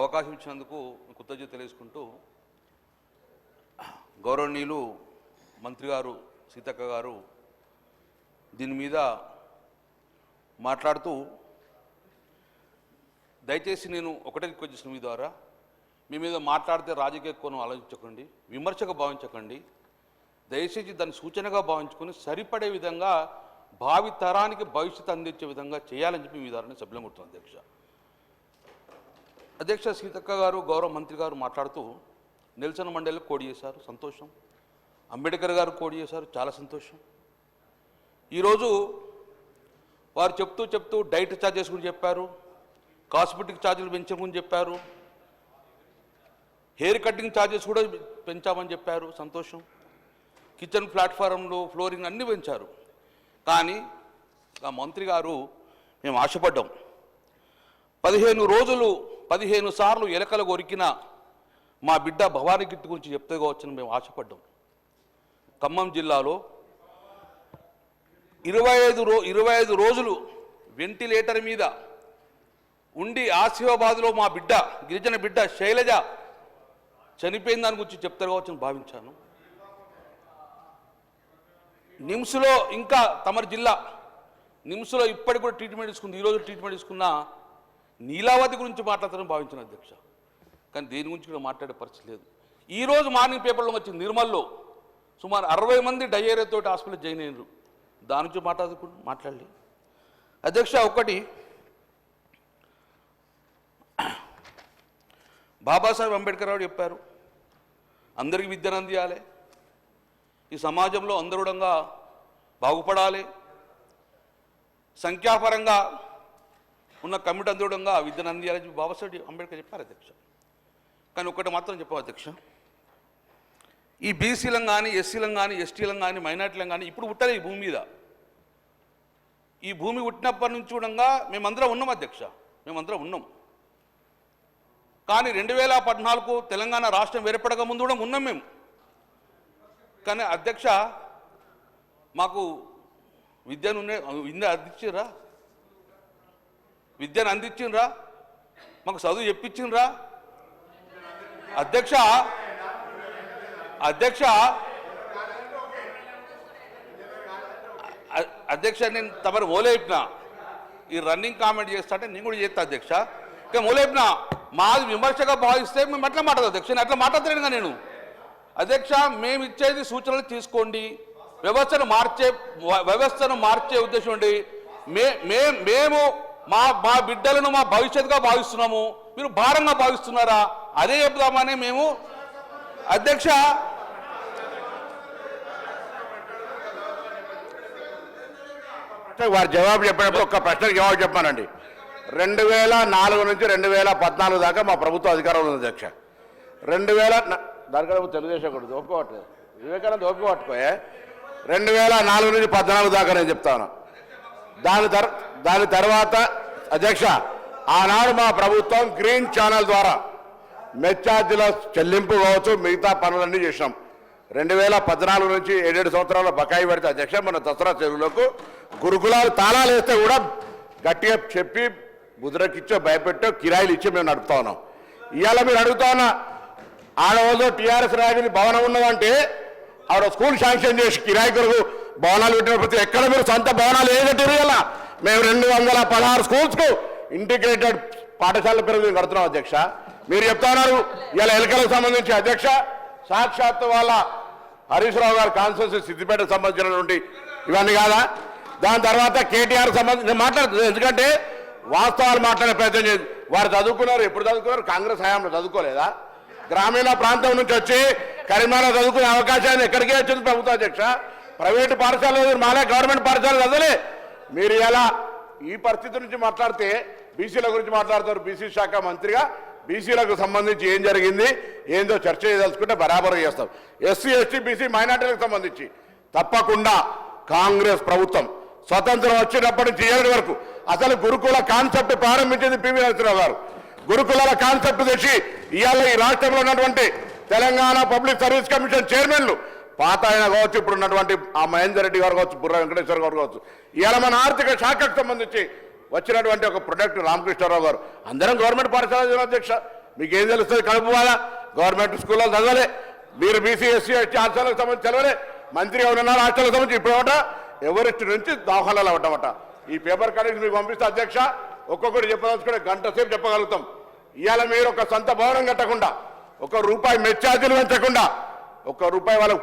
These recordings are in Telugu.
అవకాశం ఇచ్చినందుకు కృతజ్ఞత తెలియజేసుకుంటూ గౌరవనీయులు మంత్రి గారు సీతక్క గారు దీని మీద మాట్లాడుతూ దయచేసి నేను ఒకటే రిక్వెస్ట్ చేసిన మీ ద్వారా మీ మీద మాట్లాడితే రాజకీయ కోణం ఆలోచించకండి, విమర్శగా భావించకండి, దయచేసి దాన్ని సూచనగా భావించుకొని సరిపడే విధంగా భావి తరానికి భవిష్యత్తు అందించే విధంగా చేయాలని చెప్పి మీ ద్వారా సభ్యులం కొడుతున్నాను. అధ్యక్ష సీతక్క గారు గౌరవ మంత్రి గారు మాట్లాడుతూ నెల్సన్ మండేలకు కోడి చేశారు, సంతోషం. అంబేద్కర్ గారు కోడి చేశారు, చాలా సంతోషం. ఈరోజు వారు చెప్తూ డైట్ ఛార్జెస్ గురించి చెప్పారు, కాస్మెటిక్ ఛార్జీలు పెంచమని చెప్పారు, హెయిర్ కటింగ్ ఛార్జెస్ కూడా పెంచామని చెప్పారు, సంతోషం. కిచెన్ ప్లాట్ఫారంలు ఫ్లోరింగ్ అన్నీ పెంచారు. కానీ ఆ మంత్రి గారు మేము ఆశపడ్డాం, 15 సార్లు ఎలకలు కొరికిన మా బిడ్డ భవానీ గిట్టు గురించి చెప్తే కావచ్చని మేము ఆశపడ్డాం. ఖమ్మం జిల్లాలో 25 రోజులు వెంటిలేటర్ మీద ఉండి ఆసిఫాబాద్లో మా బిడ్డ గిరిజన బిడ్డ శైలజ చనిపోయిన దాని గురించి చెప్తారు కావచ్చని భావించాను. నిమ్స్లో ఇంకా తమరి జిల్లా నిమ్స్లో ఇప్పటికి కూడా ట్రీట్మెంట్ తీసుకుంది, ఈరోజు ట్రీట్మెంట్ తీసుకున్న నీలావతి గురించి మాట్లాడతారని భావించాను అధ్యక్ష. కానీ దేని గురించి కూడా మాట్లాడే పరిస్థితి లేదు. ఈరోజు మార్నింగ్ పేపర్లో వచ్చింది, నిర్మల్లో సుమారు 60 మంది డయేరియాతో హాస్పిటల్ జాయిన్ అయ్యారు, దాని నుంచి మాట్లాడలేదు అధ్యక్ష. ఒకటి బాబాసాహెబ్ అంబేద్కర్ గారు చెప్పారు, అందరికీ విద్యను అందియాలి, ఈ సమాజంలో అందరుడంగా బాగుపడాలి, సంఖ్యాపరంగా ఉన్న కమిటీ అందరుడంగా విద్యను అందియాలని బాబాసాహెబ్ అంబేద్కర్ చెప్పారు అధ్యక్ష. కానీ ఒకటి మాత్రం చెప్పావు అధ్యక్ష, ఈ బీసీలను కానీ ఎస్సీలను కానీ ఎస్టీలను కానీ మైనార్టీలను కానీ ఇప్పుడు పుట్టాలి ఈ భూమి మీద. ఈ భూమి పుట్టినప్పటి నుంచి కూడా మేమందరం ఉన్నాం అధ్యక్ష, మేమందరం ఉన్నాం. కానీ 2014 తెలంగాణ రాష్ట్రం ఏర్పడక ముందు కూడా ఉన్నాం మేము. కానీ అధ్యక్ష మాకు విద్యను అందించిండ్రా, మాకు చదువు చెప్పించిండ్రా అధ్యక్ష. నేను తమరు మూలేపిన ఈ రన్నింగ్ కామెంట్ చేస్తా అంటే నేను కూడా చేస్తా అధ్యక్ష. ఇంకా మూలేపిన మాది విమర్శగా భావిస్తే మేము అట్లా మాట్లాడదు అధ్యక్ష, నేను అట్లా మాట్లాడలేనుగా నేను అధ్యక్ష. మేము ఇచ్చేది సూచనలు తీసుకోండి, వ్యవస్థను మార్చే ఉద్దేశం ఉండి మేము మా బిడ్డలను మా భవిష్యత్తుగా భావిస్తున్నాము, మీరు భారంగా భావిస్తున్నారా అదే చెప్దామని మేము అధ్యక్ష. వారు జవాబు చెప్పినప్పుడు ఒక్క ప్రశ్నకు జవాబు చెప్పానండి. 2004 నుంచి 2014 దాకా మా ప్రభుత్వ అధికారంలో ఉంది అధ్యక్ష. 2000 దానికన్నా తెలుగుదేశం కూడా ఒప్పుకోవట్లేదు, వివేకానంద ఒప్పుకోవట్టుకోయే. 2004 నుంచి 14 దాకా నేను చెప్తాను. దాని తర్వాత అధ్యక్ష ఆనాడు మా ప్రభుత్వం గ్రీన్ ఛానల్ ద్వారా మెచ్చార్జీల చెల్లింపు కావచ్చు, మిగతా పనులన్నీ చేసినాం. 2014 నుంచి 7 సంవత్సరాల బకాయి పెడితే అధ్యక్ష మన దసరా చెరువులకు గురుకులాలు తాళాలు వేస్తే కూడా గట్టిగా చెప్పి ముద్రకిచ్చో భయపెట్టో కిరాయిలు ఇచ్చి మేము నడుపుతా ఉన్నాం. ఇవాళ మీరు అడుగుతా ఉన్నా, ఆడవాళ్ళు టీఆర్ఎస్ రాజధాని భవనం ఉన్నదంటే ఆవిడ స్కూల్ శాంక్షన్ చేసి కిరాయి కొరకు భవనాలు పెట్టినప్పుడు ఎక్కడ మీరు సొంత భవనాలు ఏం కట్టారు? ఇలా మేము 216 స్కూల్స్కు ఇంటిగ్రేటెడ్ పాఠశాలల పేరు మేము కడుతున్నాం అధ్యక్ష. మీరు చెప్తా ఉన్నారు ఇలా ఎలకలకు సంబంధించి అధ్యక్ష, సాక్షాత్ వాళ్ళ హరీష్ రావు గారు కాన్స్టిట్యూన్సీ సిద్దిపేటకు సంబంధించినటువంటి ఇవన్నీ కాదా? దాని తర్వాత కేటీఆర్ సంబంధించి మాట్లాడుతుంది, ఎందుకంటే వాస్తవాలు మాట్లాడే ప్రయత్నం చేసి వారు చదువుకున్నారు. ఎప్పుడు చదువుకున్నారు? కాంగ్రెస్ హయాంలో చదువుకోలేదా? గ్రామీణ ప్రాంతం నుంచి వచ్చి కరీంనగర్ చదువుకునే అవకాశాన్ని ఎక్కడికే వచ్చింది ప్రభుత్వ అధ్యక్ష. ప్రైవేటు పాఠశాలలు మాలే, గవర్నమెంట్ పాఠశాలలు చదవలే. మీరు ఎలా ఈ పరిస్థితి నుంచి మాట్లాడితే బీసీల గురించి మాట్లాడతారు. బీసీ శాఖ మంత్రిగా బీసీలకు సంబంధించి ఏం జరిగింది ఏందో చర్చ చేయదలుచుకుంటే బరాబరు చేస్తాం. ఎస్సీ ఎస్టీ బీసీ మైనార్టీలకు సంబంధించి తప్పకుండా కాంగ్రెస్ ప్రభుత్వం స్వతంత్రం వచ్చినప్పటి నుంచి ఏడు వరకు అసలు గురుకుల కాన్సెప్ట్ ప్రారంభించింది పివి నరసింహరావు గారు. గురుకులాల కాన్సెప్ట్ తెచ్చి ఇవాళ ఈ రాష్ట్రంలో ఉన్నటువంటి తెలంగాణ పబ్లిక్ సర్వీస్ కమిషన్ చైర్మన్లు పాత ఆయన కావచ్చు, ఇప్పుడు ఉన్నటువంటి ఆ మహేందర్ రెడ్డి గారు కావచ్చు, బుర్ర వెంకటేశ్వర గారు కావచ్చు, ఇవాళ మన ఆర్థిక శాఖకు సంబంధించి వచ్చినటువంటి ఒక ప్రొడక్ట్ రామకృష్ణారావు గారు, అందరం గవర్నమెంట్ పాఠశాల అధ్యక్ష. మీకు ఏం తెలుస్తుంది? కడుపు వాళ్ళ గవర్నమెంట్ స్కూల్లో చదవలే, మీరు బీసీ ఎస్సీ ఎస్టీ హాస్టల్కి సంబంధించి చదవలే, మంత్రిగా ఉన్నారు హాస్టల్కి సంబంధించి ఇప్పుడు ఏమట ఎవరిస్ట్ నుంచి దవాఖానాలు అవ్వటమట. ఈ పేపర్ కటింగ్స్ మీకు పంపిస్తే అధ్యక్ష ఒక్కొక్కటి చెప్పదలుచుకుంటే గంట సేపు చెప్పగలుగుతాం. ఇవాళ మీరు ఒక సొంత భవనం కట్టకుండా, ₹1 మెచ్చార్జీలు పెంచకుండా, ₹1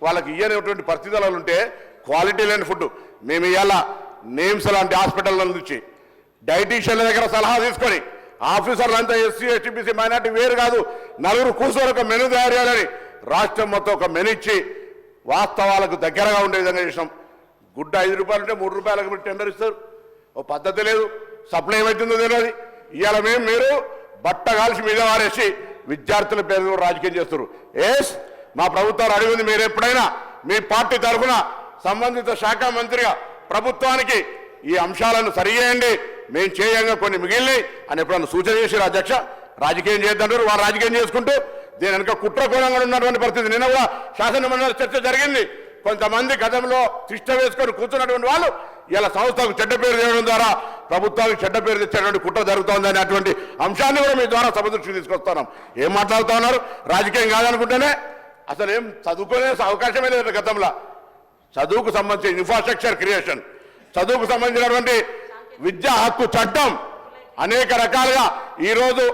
వాళ్ళకి ఇయ్యనటువంటి పరిస్థితులలో ఉంటే క్వాలిటీ లేని ఫుడ్ మేము ఇవాళ నేమ్స్ లాంటి హాస్పిటల్ నుంచి డైటీషియన్ల దగ్గర సలహా తీసుకొని ఆఫీసర్లంతా ఎస్సీ ఎస్టీ బీసీ మైనార్టీ వేరు కాదు, నలుగురు కూర్చొని ఒక మెనూ తయారు చేయాలని రాష్ట్రం మొత్తం ఒక మెనూ ఇచ్చి వాస్తవాలకు దగ్గరగా ఉండే విధంగా చేసినాం. గుడ్డ ₹5 ఉంటే ₹3 మీరు టెండర్ ఇస్తారు. ఓ పద్ధతి లేదు, సప్లై ఏమవుతుందో తెలియదు. ఇవాళ మీరు బట్ట కాల్చి మీద వారేసి విద్యార్థుల పేరు రాజకీయం చేస్తారు. మా ప్రభుత్వాలు అడిగింది, మీరు ఎప్పుడైనా మీ పార్టీ తరఫున సంబంధిత శాఖ మంత్రిగా ప్రభుత్వానికి ఈ అంశాలను సరిచేయండి, మేము చేయంగా కొన్ని మిగిలినాయి అని ఎప్పుడన్నా సూచన చేశారు అధ్యక్ష? రాజకీయం చేద్దంటారు, వారు రాజకీయం చేసుకుంటూ దీని వెనుక కుట్రకోణంగా ఉన్నటువంటి పరిస్థితి. నిన్న కూడా శాసనమండలి చర్చ జరిగింది. కొంతమంది గతంలో తిష్ట వేసుకొని కూర్చున్నటువంటి వాళ్ళు ఇలా సంస్థకు చెడ్డ పేరు చేయడం ద్వారా ప్రభుత్వానికి చెడ్డ పేరు తెచ్చేటువంటి కుట్ర జరుగుతోంది అనేటువంటి అంశాన్ని కూడా మీ ద్వారా సభ దృష్టికి తీసుకొస్తున్నాం. ఏం మాట్లాడుతూ ఉన్నారు? రాజకీయం కాదనుకుంటేనే అసలు ఏం చదువుకునే అవకాశమే లేదు. గతంలో చదువుకు సంబంధించిన ఇన్ఫ్రాస్ట్రక్చర్ క్రియేషన్, చదువుకు సంబంధించినటువంటి విద్యా హక్కు చట్టం అనేక రకాలుగా ఈరోజు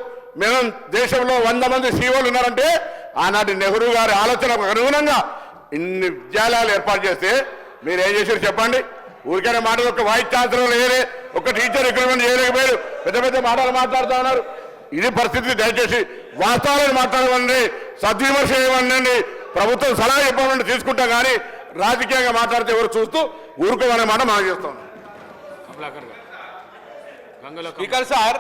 మేము దేశంలో 100 మంది సీఓలు ఉన్నారంటే ఆనాటి నెహ్రూ గారి ఆలోచనకు అనుగుణంగా ఇన్ని విద్యాలయాలు ఏర్పాటు చేస్తే మీరు ఏం చేశారు చెప్పండి? ఊరికైనా మాటలు ఒక వైస్ ఛాన్సలర్ లేదే, ఒక టీచర్ రిక్రూట్మెంట్ చేయలేకపోయారు, పెద్ద పెద్ద మాటలు మాట్లాడుతూ ఉన్నారు. ఇది పరిస్థితి. దయచేసి వాస్తవాలను మాట్లాడమండి, సద్విమర్శ చేయమండి, ప్రభుత్వం సలహా చెప్పమండి తీసుకుంటాం, కానీ రాజకీయంగా మాట్లాడితే ఎవరు చూస్తూ ఊరుకోమనే మాట మనం చేస్తాం. స్పీకర్ సార్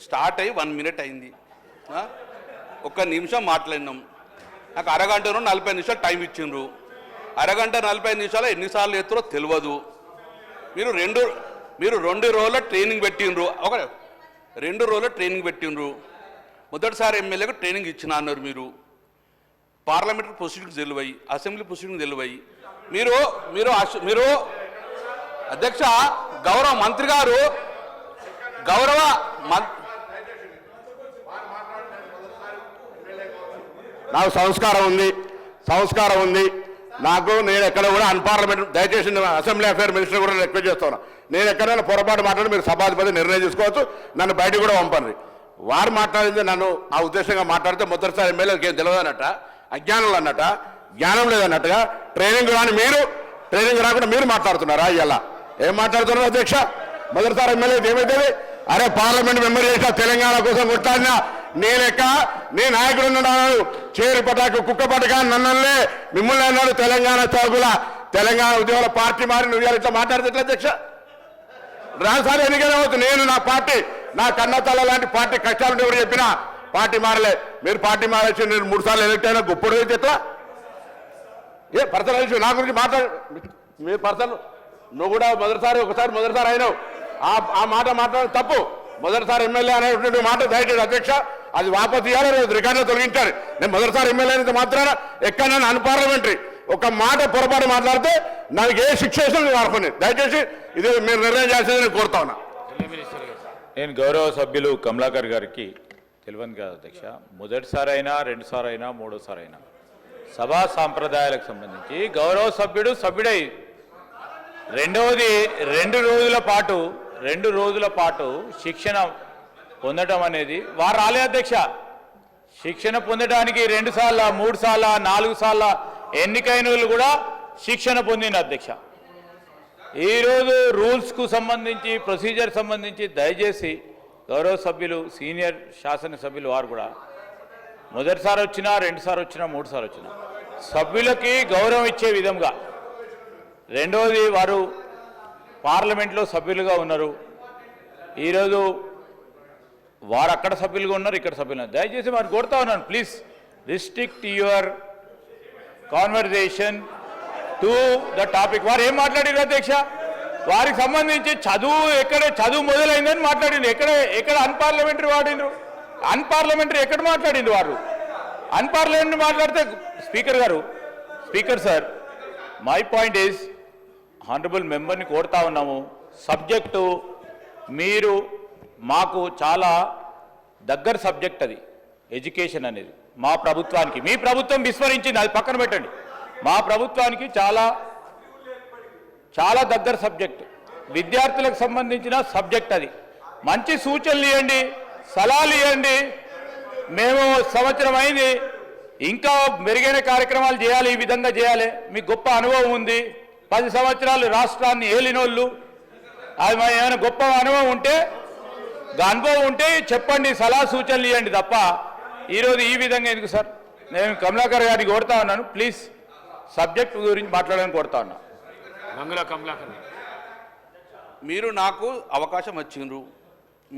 స్టార్ట్ అయ్యి 1 మినిట్ అయింది, 1 నిమిషం మాట్లాడినాం. నాకు అరగంటను 40 నిమిషాలు టైం ఇచ్చిండ్రు. అరగంట 40 నిమిషాలు ఎన్నిసార్లు ఎత్తురో తెలియదు. మీరు 2 రోజుల ట్రైనింగ్ పెట్టిండ్రు, 2 రోజుల ట్రైనింగ్ పెట్టిండ్రు. మొదటిసారి ఎమ్మెల్యేకు ట్రైనింగ్ ఇచ్చిన అన్నారు మీరు. పార్లమెంటరీ ప్రొసీడింగ్స్ తెలివై, అసెంబ్లీ ప్రొసీడింగ్ తెలివై మీరు అధ్యక్ష గౌరవ మంత్రి గారు నాకు సంస్కారం ఉంది నాకు. నేను ఎక్కడ కూడా అన్పార్లమెంట్, దయచేసి అసెంబ్లీ అఫేర్ మినిస్టర్ కూడా రిక్వెస్ట్ చేస్తున్నా, నేను ఎక్కడైనా పొరపాటు మాట్లాడి మీరు సభాధిపతి నిర్ణయం తీసుకోవచ్చు, నన్ను బయటకు కూడా పంపండి. వారు మాట్లాడింది నన్ను ఆ ఉద్దేశంగా మాట్లాడితే మొదటిసారి ఎమ్మెల్యేకి ఏం తెలియదు అన్నట్ట, అజ్ఞానం అన్నట్ట, జ్ఞానం లేదన్నట్టుగా ట్రైనింగ్ రాని మీరు, ట్రైనింగ్ రాకుండా మీరు మాట్లాడుతున్నారా? ఇలా ఏం మాట్లాడుతున్నారు అధ్యక్ష? మొదటిసారి ఎమ్మెల్యేకి ఏమైతే అరే పార్లమెంట్ మెంబర్ చేసిన తెలంగాణ కోసం కొట్లాడినా నీ నాయకుడు ఉన్నాడు, చేరు పటాకు కుక్క పటక నన్నలే మిమ్మల్ని అన్నాడు తెలంగాణ చౌకుల తెలంగాణ ఉద్యోగుల పార్టీ మారి నువ్వు ఇట్లా మాట్లాడితే ఎట్లా అధ్యక్ష? రాసారి ఎన్నికలు అవుతుంది. నేను నా పార్టీ, నా కన్నతల్ల లాంటి పార్టీ కష్టాలు ఎవరు చెప్పినా పార్టీ మారలే. మీరు పార్టీ మారేసి నేను 3 సార్లు ఎలక్ట్ అయినా గొప్ప ఎట్లా? ఏ పర్సనల్ ఇష్యూ నా గురించి మాట్లాడు. మీ పర్సనల్ నువ్వు కూడా మొదటిసారి అయినావు. ఆ మాట మాట్లాడడం తప్పు. మొదటిసారి ఎమ్మెల్యే అనేటువంటి మాట దయచేసి అధ్యక్ష అది వాపసు ఇవ్వాలి, రికార్డులో తొలగించాలి. నేను మొదటిసారి ఎమ్మెల్యే అనేది మాత్రాన ఎక్కడైనా అన్పార్లమెంటరీ ఒక మాట పొరపాటు మాట్లాడితే నాకు ఏ శిక్ష వేసినా వాడుకుని దయచేసి ఇది మీరు నిర్ణయం చేసేది నేను కోరుతా ఉన్నా. నేను గౌరవ సభ్యులు కమలాకర్ గారికి తెలియదు కాదు అధ్యక్ష, మొదటిసారి అయినా 2 సార్లు అయినా 3వ సారి అయినా సభా సాంప్రదాయాలకు సంబంధించి గౌరవ సభ్యుడై రెండవది 2 రోజుల పాటు శిక్షణ పొందడం అనేది వారు రాలే అధ్యక్ష. శిక్షణ పొందడానికి 2 సార్లు 3 సార్లు 4 సార్లు ఎన్నికైన వాళ్ళు కూడా శిక్షణ పొందింది అధ్యక్ష. ఈరోజు రూల్స్కు సంబంధించి ప్రొసీజర్ సంబంధించి దయచేసి గౌరవ సభ్యులు సీనియర్ శాసనసభ్యులు వారు కూడా మొదటిసారి వచ్చినా 2 సార్లు వచ్చినా 3 సార్లు వచ్చినా సభ్యులకి గౌరవం ఇచ్చే విధంగా, రెండవది వారు పార్లమెంట్లో సభ్యులుగా ఉన్నారు, ఈరోజు వారు అక్కడ సభ్యులుగా ఉన్నారు, ఇక్కడ సభ్యులు ఉన్నారు. దయచేసి వారు కోరుతా ఉన్నాను, please restrict your conversation to the topic. వారు ఏం మాట్లాడారు అధ్యక్ష? వారికి సంబంధించి చదువు మొదలైందని మాట్లాడింది. ఎక్కడ అన్పార్లమెంటరీ వాడినరు? అన్పార్లమెంటరీ ఎక్కడ మాట్లాడింది వారు? అన్పార్లమెంటరీ మాట్లాడితే speaker sir, my point is honourable మెంబర్ని కోరుతా ఉన్నాము, సబ్జెక్టు మీరు మాకు చాలా దగ్గర సబ్జెక్ట్ అది ఎడ్యుకేషన్ అనేది మా ప్రభుత్వానికి. మీ ప్రభుత్వం విస్మరించింది, అది పక్కన పెట్టండి. మా ప్రభుత్వానికి చాలా చాలా దగ్గర సబ్జెక్ట్, విద్యార్థులకు సంబంధించిన సబ్జెక్ట్ అది. మంచి సూచనలు ఇవ్వండి, సలహాలు ఇవ్వండి. మేము సంవత్సరం అయింది, ఇంకా మెరుగైన కార్యక్రమాలు చేయాలి, ఈ విధంగా చేయాలి. మీకు గొప్ప అనుభవం ఉంది, 10 సంవత్సరాలు రాష్ట్రాన్ని ఏలినోళ్ళు. అది ఏమైనా గొప్ప అనుభవం ఉంటే చెప్పండి, సలహా సూచనలు ఇవ్వండి తప్ప ఈరోజు ఈ విధంగా ఎందుకు సార్? నేను కమలాకర్ గారిని కోరుతా ఉన్నాను, ప్లీజ్ సబ్జెక్ట్ గురించి మాట్లాడాలని కోరుతా ఉన్నా. కమలాకర్ మీరు నాకు అవకాశం వచ్చిండ్రు,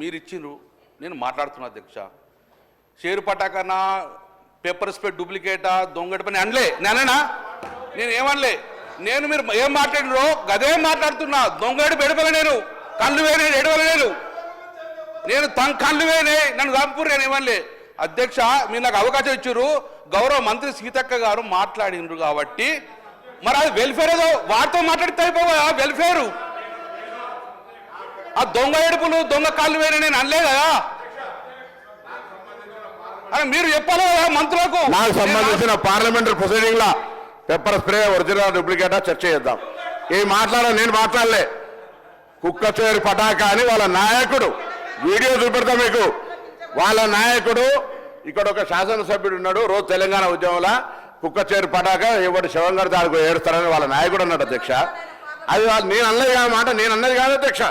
మీరు ఇచ్చిండ్రు, నేను మాట్లాడుతున్నా అధ్యక్ష. షేరు పటాకనా, పేపర్ స్ప్రెడ్ డూప్లికేటా, దొంగటి పని అనలే. నేనేనా? నేను ఏమనలే. నేను మీరు ఏం మాట్లాడినో గదే మాట్లాడుతున్నా. దొంగడు బెడపలే, నేను కళ్ళు వేనే ఎడవలేను, నేను కళ్ళు వేనే, నన్ను చంపురు, నేను ఏమనలే. అధ్యక్ష, మీరు నాకు అవకాశం ఇచ్చారు, గౌరవ మంత్రి సీతక్క గారు మాట్లాడినరు కాబట్టి మరి అది వెల్ఫేర్ ఏదో వారితో మాట్లాడితే అయిపోవా? వెల్ఫేరు ఆ దొంగ ఏడుపులు, దొంగ కాళ్ళు వేరే నేను అనలే కదా. అని మీరు చెప్పాలి కదా మంత్రులకు. నాకు సంబంధించిన పార్లమెంటరీ ప్రొసీడింగ్ లా పెప్పర్ స్ప్రే ఒరిజినల్ డూప్లికేటా చర్చ చేద్దాం. ఈ నేను మాట్లాడలే. కుక్క చేరు పటాకా అని వాళ్ళ నాయకుడు వీడియో చూపెడతా మీకు. వాళ్ళ నాయకుడు ఇక్కడ ఒక శాసనసభ్యుడు ఉన్నాడు, రోజు తెలంగాణ ఉద్యమంలో కుక్క చేరు పటాక ఎవరు శవం కడితే ఆడుకో ఏడుస్తారని వాళ్ళ నాయకుడు అన్నాడు అధ్యక్ష. అది నేను అన్నది కాదు మాట, నేను అన్నది కాదు అధ్యక్ష,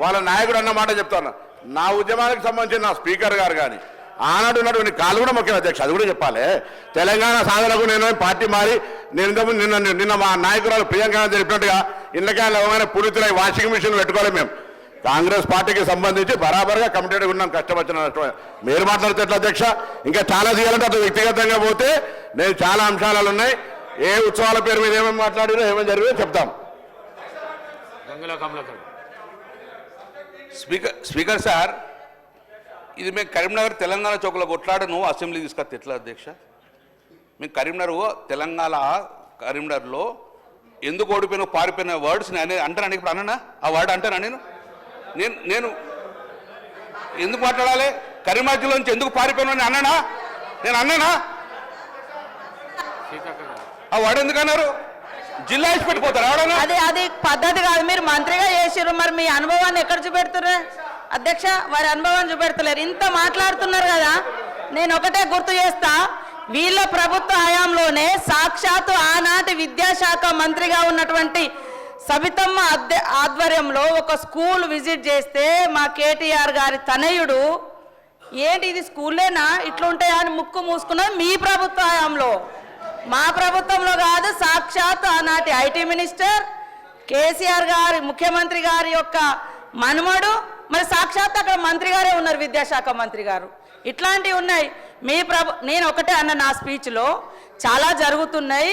వాళ్ళ నాయకుడు అన్న మాట చెప్తాను. నా ఉద్యమానికి సంబంధించిన నా స్పీకర్ గారు కానీ ఆనాడు ఉన్నటువంటి కాళ్ళు కూడా ముఖ్యం అధ్యక్ష, అది కూడా చెప్పాలి. తెలంగాణ సాధనకు నేను పార్టీ మారి నేను నిన్న మా నాయకురాలు ప్రియాంక చెప్పినట్టుగా ఇళ్ళకాయలు పురితులై వాషింగ్ మిషన్ పెట్టుకోవాలి. మేము కాంగ్రెస్ పార్టీకి సంబంధించి బరాబర్గా కమిటెడ్గా ఉన్నాం, కష్టం వచ్చిన. మీరు మాట్లాడితే ఎట్లా అధ్యక్ష? ఇంకా చాలా చేయాలంటే అతను వ్యక్తిగతంగా పోతే నేను చాలా అంశాలు ఉన్నాయి. ఏ ఉత్సవాల పేరు మీద ఏమేమి మాట్లాడినా ఏమేమి జరిగిందో చెప్తాం. స్పీకర్ సార్, ఇది మేము కరీంనగర్ తెలంగాణ చౌకలో కొట్లాడను అసెంబ్లీ తీసుకొస్తే ఎట్లా అధ్యక్ష? మేము కరీంనగర్లో ఎందుకు ఓడిపోయిన పారిపోయిన వర్డ్స్ అంటాను. ఇప్పుడు అన్నా ఆ వర్డ్ అంటానా? నేను ఎందుకు మాట్లాడాలి? కరీంనగర్ జిల్లా నుంచి ఎందుకు పారిపోయినా అన్నానా? నేను అన్నానా? ఆ వర్డ్ ఎందుకు అన్నారు? జిల్లా ఇచ్చి పెట్టిపోతారు ఎవడన్నా? అది పద్ధతి కాదు. మీరు మంత్రిగా చేసిర్రు, మరి మీ అనుభవాన్ని ఎక్కడ చూపెడుతున్నారు అధ్యక్ష? వారి అనుభవాన్ని చూపెడతలేరు. ఇంత మాట్లాడుతున్నారు కదా. నేను ఒకటే గుర్తు చేస్తా, వీళ్ళ ప్రభుత్వ హయాంలోనే సాక్షాత్తు ఆనాటి విద్యాశాఖ మంత్రిగా ఉన్నటువంటి సబితమ్మ ఆధ్వర్యంలో ఒక స్కూల్ విజిట్ చేస్తే మా కేటీఆర్ గారి తనయుడు ఏంటి ఇది స్కూల్లేనా ఇట్లుంటాయా అని ముక్కు మూసుకున్నది మీ ప్రభుత్వ హయాంలో, మా ప్రభుత్వంలో కాదు. సాక్షాత్ ఆనాటి ఐటీ మినిస్టర్ కేసీఆర్ గారి ముఖ్యమంత్రి గారి యొక్క మనుమడు, మరి సాక్షాత్ అక్కడ మంత్రి గారే ఉన్నారు, విద్యాశాఖ మంత్రి గారు. ఇట్లాంటివి ఉన్నాయి. నేను ఒకటే అన్న నా స్పీచ్లో, చాలా జరుగుతున్నాయి,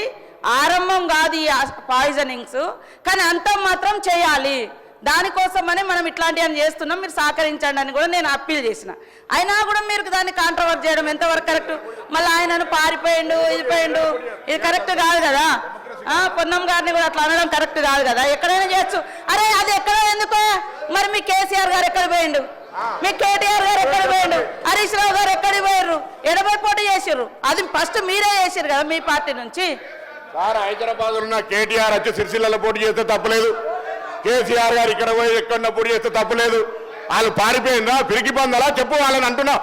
ఆరంభం కాదు ఈ పాయిజనింగ్స్, కానీ అంతం మాత్రం చేయాలి. దానికోసమని మనం ఇట్లాంటివన్నీ చేస్తున్నాం, మీరు సహకరించండి అని కూడా నేను అప్పీల్ చేసిన. అయినా కూడా మీరు దాన్ని కాంట్రవర్ట్ చేయడం ఎంతవరకు కరెక్ట్? మళ్ళీ ఆయనను పారిపోయిండు, ఇది కరెక్ట్ కాదు కదా. పొన్నం గారిని కూడా అట్లా అనడం కరెక్ట్ కాదు కదా. ఎక్కడైనా చేయొచ్చు. అరే అది ఎక్కడ ఎందుకో, మరి మీ కేసీఆర్ గారు ఎక్కడ పోయిండు, మీ కేటీఆర్ గారు ఎక్కడ పోయిండు, హరీష్ రావు గారు ఎక్కడికి పోయారు, ఎడబై పోటీ చేసిర్రు. అది ఫస్ట్ మీరే చేసిర్రు కదా మీ పార్టీ నుంచి. సార్, హైదరాబాద్ ఉన్న కేటీఆర్ వచ్చి సిరిసిల్లలో పోటీ చేస్తే తప్పలేదు, కేసీఆర్ గారు ఇక్కడ పోయి ఎక్కడ పోటీ చేస్తే తప్పలేదు. వాళ్ళు పారిపోయిందా, పిరికి పొందాలా చెప్పు. వాళ్ళని అంటున్నావు,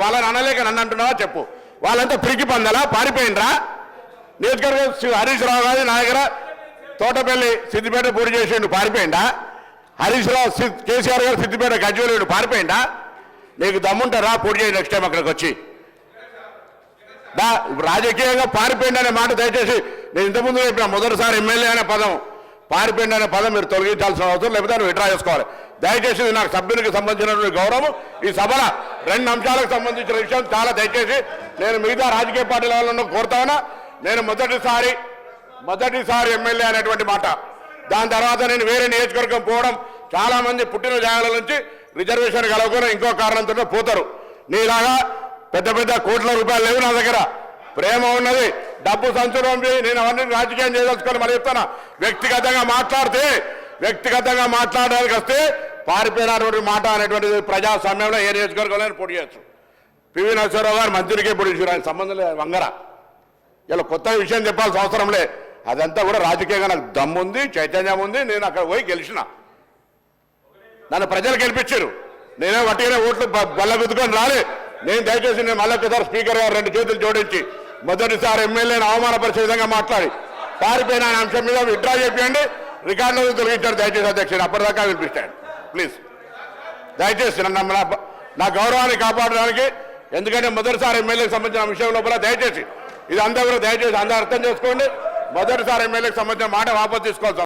వాళ్ళని అనలేక నన్ను అంటున్నావా చెప్పు. వాళ్ళంతా పిరికి పొందాలా, పారిపోయిండ్రా? నియోజకవర్గం హరీష్ రావు గారి నా దగ్గర తోటపల్లి సిద్దిపేట పోటీ చేసిండు, పారిపోయిందా? హరీష్ రావు కేసీఆర్ గారు సిద్దిపేట గజ్వేలు పారిపోయిందా? నీకు దమ్ముంటారా పోటీ చేయండి నెక్స్ట్ టైం అక్కడికి వచ్చి. రాజకీయంగా పారిపోయింది అనే మాట దయచేసి, నేను ఇంతకుముందు చెప్పిన మొదటిసారి ఎమ్మెల్యే అనే పదం, పారిపోయింది అనే పదం మీరు తొలగించాల్సిన అవసరం, లేకపోతే నువ్వు విడ్రా చేసుకోవాలి. దయచేసి నాకు సభ్యునికి సంబంధించినటువంటి గౌరవం, ఈ సభలో 2 అంశాలకు సంబంధించిన విషయం చాలా దయచేసి నేను మిగతా రాజకీయ పార్టీల వాళ్ళను కోరుతానా. నేను మొదటిసారి ఎమ్మెల్యే అనేటువంటి మాట, దాని తర్వాత నేను వేరే నియోజకవర్గం పోవడం, చాలా మంది పుట్టిన జాగాల నుంచి రిజర్వేషన్ కలవకుండా ఇంకో కారణంతో పోతారు. నీలాగా పెద్ద పెద్ద కోట్ల రూపాయలు లేవు నా దగ్గర, ప్రేమ ఉన్నది, డబ్బు సంచులం. నేను అవన్నీ రాజకీయం చేయదలుచుకొని మరి చెప్తాను. వ్యక్తిగతంగా మాట్లాడడానికి వస్తే పారిపోయినటువంటి మాట అనేటువంటిది ప్రజాస్వామ్యంలో ఏ నియోజకవర్గంలో పోటీ చేయొచ్చు. పివి నరసింహారావు గారు మంత్రికే పోటీ చేశారు, ఆయన సంబంధం లేదు వంగర. ఇలా కొత్త విషయం చెప్పాల్సిన అవసరం లే. అదంతా కూడా రాజకీయంగా నాకు దమ్ముంది, చైతన్యం ఉంది. నేను అక్కడ పోయి గెలిచిన, నన్ను ప్రజలు గెలిపించారు. నేనే వట్టిగానే ఓట్లు బల్ల గుద్దుకొని రాలే. నేను దయచేసి నేను మళ్ళీ ఒకసారి స్పీకర్ గారు 2 చేతులు జోడించి మొదటిసారి ఎమ్మెల్యేని అవమానపరిచే విధంగా మాట్లాడి పారిపోయిన అంశం మీద విత్డ్రా చేయండి, రికార్డులో తొలగించాడు. దయచేసి అధ్యక్షుడు అప్పటిదాకా వినిపిస్తాడు ప్లీజ్. దయచేసి నా గౌరవాన్ని కాపాడడానికి, ఎందుకంటే మొదటిసారి ఎమ్మెల్యేకి సంబంధించిన విషయం లోపల దయచేసి ఇది అందరూ కూడా దయచేసి అందరూ అర్థం చేసుకోండి. మొదటిసారి ఎమ్మెల్యేకి సంబంధించిన మాట వాపసు తీసుకోవాల్సి